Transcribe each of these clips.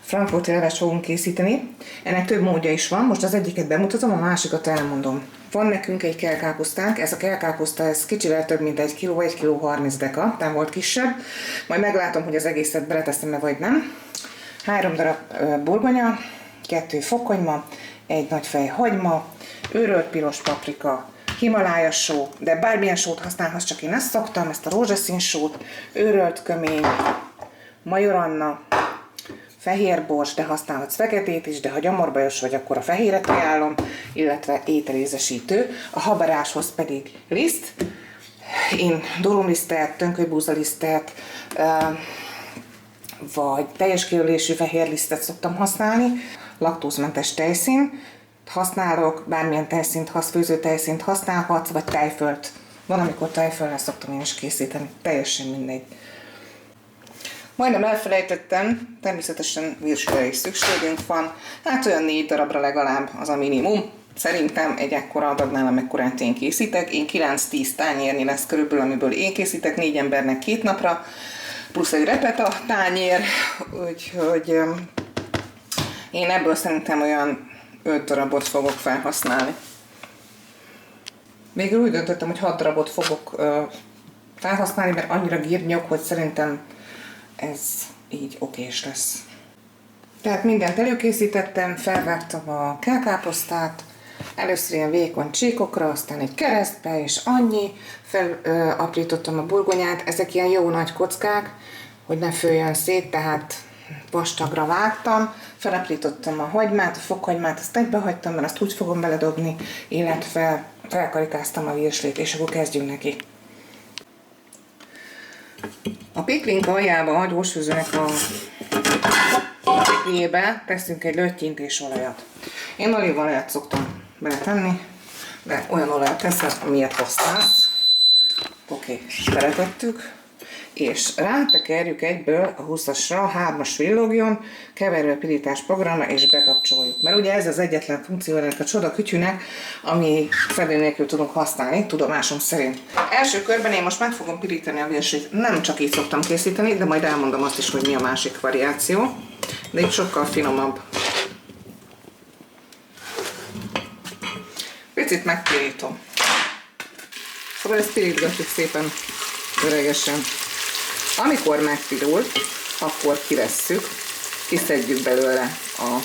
frankfurti levest fogunk készíteni. Ennek több módja is van, most az egyiket bemutatom, a másikat elmondom. Van nekünk egy kellkápusztánk, ez a kellkápuszta ez kicsivel több mint 1 kg, 1 kg 30 deka, tehát volt kisebb. Majd meglátom, hogy az egészet beleteszem-e vagy nem. 3 darab burgonya, 2 fokhagyma, 1 nagyfej hagyma, őrölt piros paprika, Himalája só, de bármilyen sót használhatsz, csak én ezt szoktam, ezt a rózsaszín sót, őrölt kömény, majoranna, fehér bors, de használhatsz feketét is, de ha gyamorbajos vagy, akkor a fehéret ajánlom, illetve ételézesítő, a habaráshoz pedig liszt, én durumlisztet, tönkölybúzalisztet, vagy teljes kiölésű fehér lisztet szoktam használni, laktózmentes tejszín használok, bármilyen tejszínt, főző tejszínt használhatsz, vagy tejfölt. Van, amikor tejföllel szoktam én is készíteni, teljesen mindegy. Majdnem elfelejtettem, természetesen virslire is szükségünk van, hát olyan 4 darabra legalább az a minimum. Szerintem egy ekkora adagnál, amekkorát én készítek. Én 9-10 tányérnyi lesz körülbelül, amiből én készítek 4 embernek 2 napra, plusz egy repeta tányér, úgyhogy én ebből szerintem olyan 5 darabot fogok felhasználni. Végül úgy döntöttem, hogy 6 darabot fogok felhasználni, mert annyira gírnyog, hogy szerintem ez így okés lesz. Tehát mindent előkészítettem, felvágtam a kellkáposztát, először ilyen vékony csíkokra, aztán egy keresztbe, és annyi. Felaprítottam a burgonyát, ezek ilyen jó nagy kockák, hogy ne főjön szét, tehát vastagra vágtam. Felaprítottam a hagymát, a fokhagymát, azt egybehagytam, mert azt úgy fogom beledobni, illetve felkarikáztam a virslét, és akkor kezdjünk neki. A piklinka aljába, a gyorsfőzőnek a pikliébe teszünk egy löttyintés olajat. Én olívaolajat szoktam beletenni, de olyan olajat teszel, amilyet használsz. Oké, beletettük, és rátekerjük egyből a 20-asra, a 3-as villogjon, keverőpirítás programra, és bekapcsoljuk. Mert ugye ez az egyetlen funkció ennek a csoda kütyűnek, ami fedő nélkül tudunk használni, tudomásom szerint. Első körben én most meg fogom pirítani a virslét. Nem csak így szoktam készíteni, de majd elmondom azt is, hogy mi a másik variáció. De itt sokkal finomabb. Picit megpirítom. Szóval ezt pirítgatjuk szépen öregesen. Amikor megpirul, akkor kivesszük, kiszedjük belőle a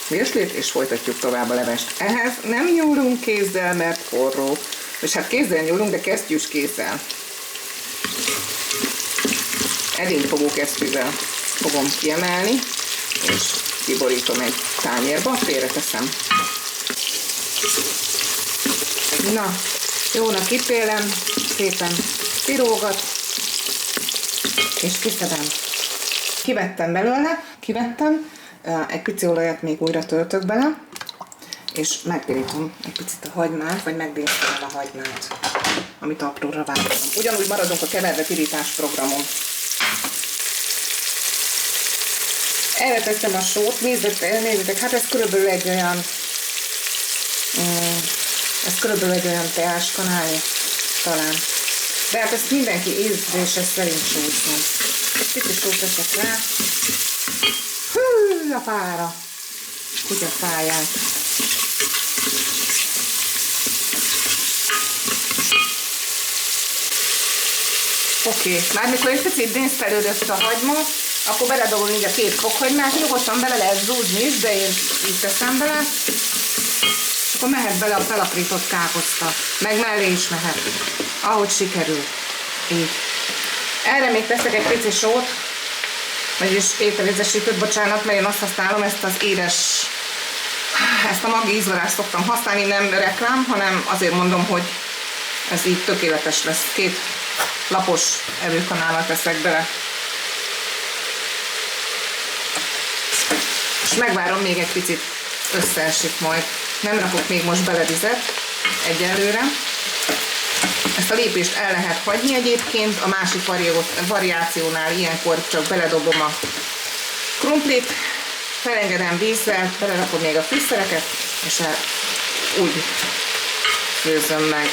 virslét, és folytatjuk tovább a levest. Ehhez nem nyúlunk kézzel, mert forró. És hát kézzel nyúlunk, de kesztyűs kézzel. Edényfogó kesztyűvel fogom kiemelni, és kiborítom egy tányérba, félreteszem. Na, jónak kitélem, szépen pirógat, és kiszedem. Kivettem belőle, egy pici olajat még újra töltök bele, és megpirítom egy picit a hagymát, vagy megdésztelem a hagymát, amit apróra vágtam. Ugyanúgy maradunk a keverve pirítás programon. Erre tettem a sót, nézzétek, hát ez körülbelül egy olyan teáskanálnyi talán. De hát ezt mindenki ízlése szerint sózom. Egy pici sót teszek rá. Hű, a fára! Kutya fáját. Oké, már mikor egy picit dinsztelődött a hagyma, akkor beledobom így a 2 fokhagymát, nyugodtan bele lehet zúzni is, de én így teszem bele. Akkor mehet bele a felaprított káposzta, meg mellé is mehet, ahogy sikerül. Így. Erre még teszek egy pici sót, vagyis ételízesítőt, bocsánat, mert én azt használom, ezt a magi ízvarást szoktam használni, nem reklám, hanem azért mondom, hogy ez így tökéletes lesz. 2 lapos evőkanálat teszek bele. És megvárom, még egy picit összeesik majd. Nem rakok még most bele vizet egyelőre. Ezt a lépést el lehet hagyni egyébként, a másik variációnál ilyenkor csak beledobom a krumplit, felengedem vízzel, belerakom még a fűszereket, és úgy főzöm meg.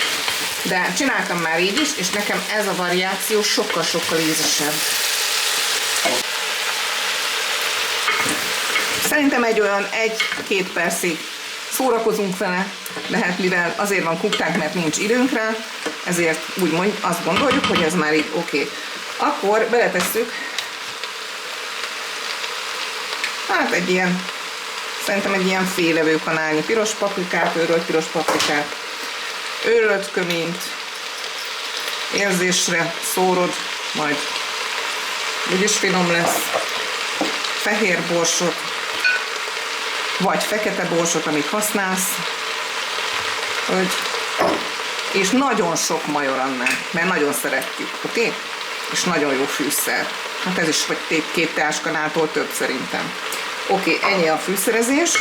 De csináltam már így is, és nekem ez a variáció sokkal-sokkal ízesebb. Szerintem egy olyan 1-2 percig szórakozunk vele, de hát mivel azért van kuktánk, mert nincs időnk rá, ezért úgy azt gondoljuk, hogy ez már így oké. Akkor beletesszük hát szerintem egy ilyen félevőkanálnyi piros paprikát, őrölt piros paprikát, őrölt köményt, érzésre szórod, majd úgyis finom lesz, fehér borsot, vagy fekete borsot, amit használsz, és nagyon sok major annál, mert nagyon szeretjük, oké? És nagyon jó fűszer. Hát ez is vagy 2 teáskanáltól több szerintem. Oké, ennyi a fűszerezés.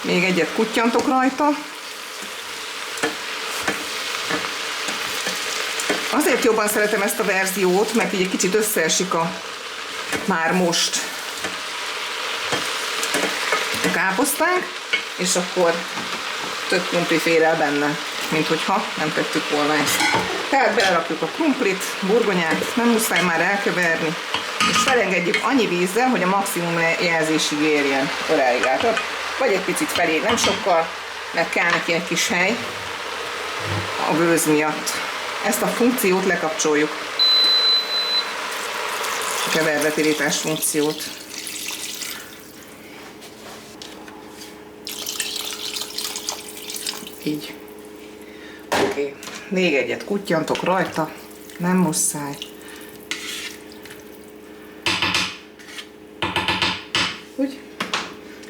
Még egyet kuttyantok rajta. Azért jobban szeretem ezt a verziót, mert így egy kicsit összeesik már most a káposztánk, és akkor több krumpli fér el benne, mint hogyha nem tettük volna ezt. Tehát belerakjuk a krumplit, burgonyát, nem muszáj már elkeverni, és felengedjük annyi vízzel, hogy a maximum jelzésig érjen odáig át. Vagy egy picit felé, nem sokkal, mert kell neki egy kis hely a gőz miatt. Ezt a funkciót lekapcsoljuk. A kevervetirítás funkciót. Így. Oké. Még egyet kuttyantok rajta. Nem muszáj. Úgy.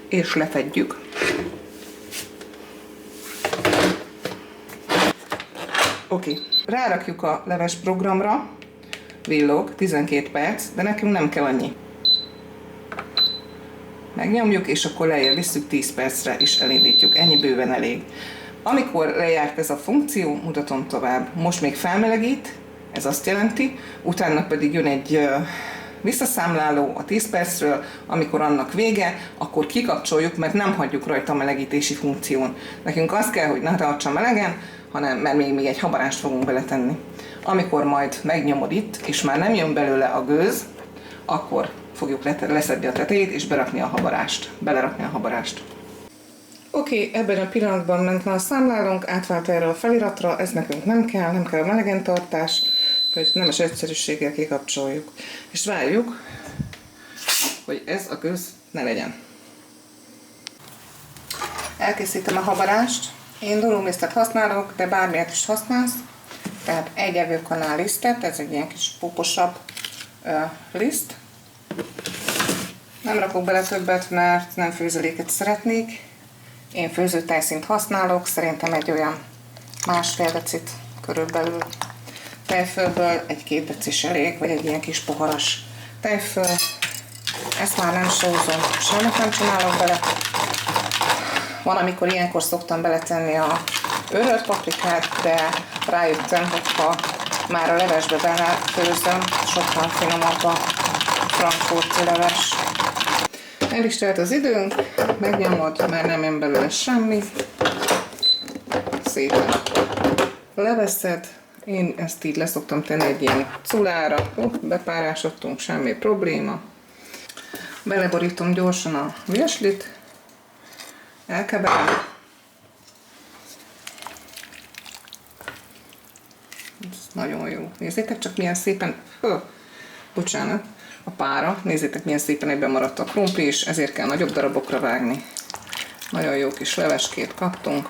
És lefedjük. Oké. Rárakjuk a leves programra. Villog, 12 perc, de nekünk nem kell annyi. Megnyomjuk, és akkor lejjebb visszük 10 percre, és elindítjuk. Ennyi bőven elég. Amikor lejárt ez a funkció, mutatom tovább. Most még felmelegít, ez azt jelenti, utána pedig jön egy visszaszámláló a 10 percről, amikor annak vége, akkor kikapcsoljuk, mert nem hagyjuk rajta a melegítési funkción. Nekünk az kell, hogy ne tartsa melegen, mert még egy habarást fogunk beletenni. Amikor majd megnyomod itt, és már nem jön belőle a gőz, akkor fogjuk leszedni a tetejét, és belerakni a habarást. Oké, ebben a pillanatban ment le a számlálónk, átvált erre a feliratra, ez nekünk nem kell a melegen tartás, hogy nemes egyszerűséggel kikapcsoljuk. És várjuk, hogy ez a gőz ne legyen. Elkészítem a habarást. Én dolólisztet használok, de bármilyet is használsz. Tehát egy evőkanál lisztet, ez egy ilyen kis puposabb liszt. Nem rakok bele többet, mert nem főzeléket szeretnék. Én főzőtejszínt használok, szerintem egy olyan 1,5 decit körülbelül. Tejfölből 1-2 decis elég, vagy egy ilyen kis poharas tejföl. Ezt már nem sózom, semmit nem csinálok bele. Van, amikor ilyenkor szoktam beletenni a őrölt paprikát, de rájöttem, hogy ha már a levesbe belefőzöm, sokkal finomabb a frankfurti leves. El is telt az időnk, megnyomod, már nem jön belőle semmi. Szépen leveszed. Én ezt így leszoktam tenni egy ilyen culára. Bepárásodtunk, semmi probléma. Beleborítom gyorsan a virslit. Elkeverem. Ez nagyon jó. Nézzétek csak milyen szépen, bocsánat, a pára. Nézzétek milyen szépen egyben maradt a krumpli, és ezért kell nagyobb darabokra vágni. Nagyon jó kis leveskét kaptunk.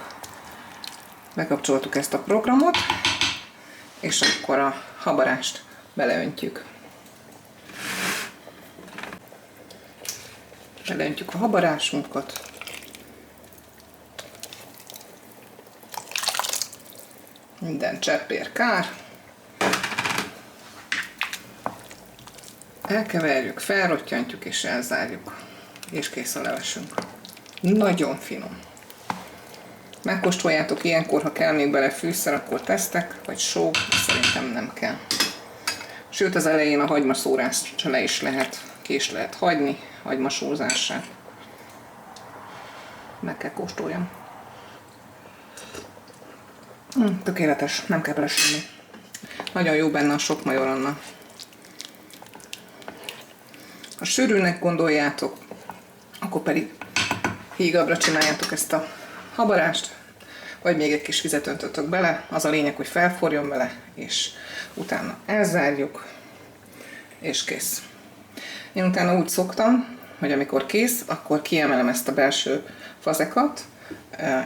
Bekapcsoltuk ezt a programot, és akkor a habarást beleöntjük. Beleöntjük a habarásunkat. Minden cseppér kár. Elkeverjük, felrottyantjuk és elzárjuk. És kész a levesünk. Nagyon finom. Megkóstoljátok ilyenkor, ha kell még bele fűszer, akkor tesztek, vagy só, szerintem nem kell. Sőt, az elején a hagymaszórást le is lehet, ki is lehet hagyni, hagymasózását. Meg kell kóstoljam. Tökéletes, nem kell bele semmi. Nagyon jó benne a sok majoronna. Ha sűrűnek gondoljátok, akkor pedig hígabbra csináljátok ezt a habarást, vagy még egy kis vizet öntöttök bele, az a lényeg, hogy felforjon bele, és utána elzárjuk, és kész. Én utána úgy szoktam, hogy amikor kész, akkor kiemelem ezt a belső fazekat,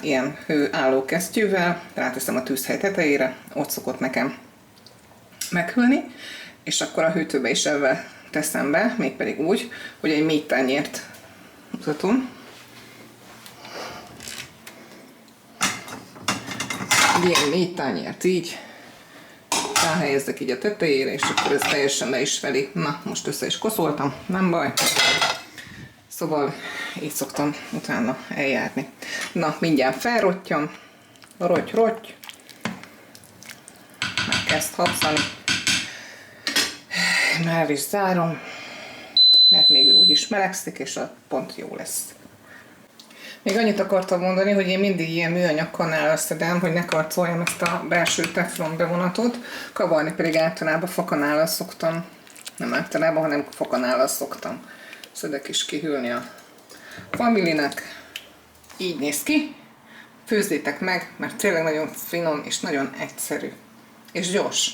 ilyen hőálló kesztyűvel, ráteszem a tűzhely tetejére, ott szokott nekem meghűlni, és akkor a hűtőbe is ebben teszem be, mégpedig úgy, hogy egy 4 tányért mutatom. Ilyen 4 tányért így ráhelyezzek így a tetejére, és akkor ez teljesen le is feli. Na, most össze is koszoltam, nem baj. Szóval így szoktam utána eljárni. Na, mindjárt felrottyam. Rotty. Megkezd habzani. Már is zárom, mert még úgyis melegszik, és pont jó lesz. Még annyit akartam mondani, hogy én mindig ilyen műanyag kanállal szedem, hogy ne karcoljam ezt a belső teflon bevonatot. Kavarni pedig általában fakanállal szoktam. Nem általában, hanem fakanállal szoktam. Szedek is kihűlni a familinek. Így néz ki. Főzzétek meg, mert tényleg nagyon finom és nagyon egyszerű. És gyors.